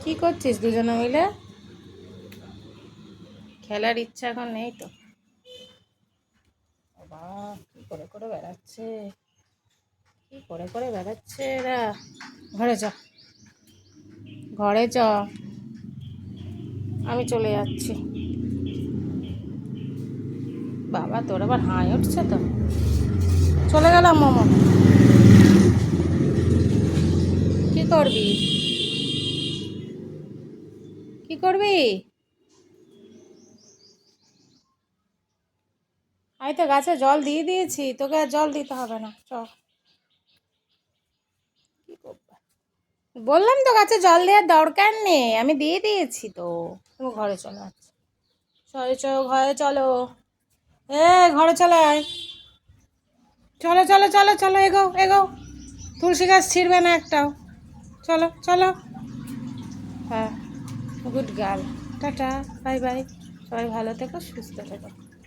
কি করছিস দুজনে মিলে? খেলার ইচ্ছা এখন নেই তো? বাবা, কি করে করে বেড়াচ্ছে, কি করে করে বেড়াচ্ছে এরা। ঘরে চ, ঘরে চ, আমি চলে যাচ্ছি। বাবা, তোর আবার হাই উঠছে তো। চলে গেলাম মোমো। কি করবি, কি করবি? আমি তো গাছে জল দিয়ে দিয়েছি, তোকে আর জল দিতে হবে না। চ, কি করবো, বললাম তো গাছে জল দেওয়ার দরকার নেই, আমি দিয়ে দিয়েছি তো। তুমি ঘরে চলে যাচ্ছ, চলো চলো ঘরে চলো। এ, ঘরে চলে আয়। চলো চলো চলো চলো, এগো এগো। তুলসী গাছ ছিঁড়বে না একটাও। চলো চলো। হ্যাঁ, good girl. Tata, bye bye. সবাই ভালো থেকো, সুস্থ থেকো।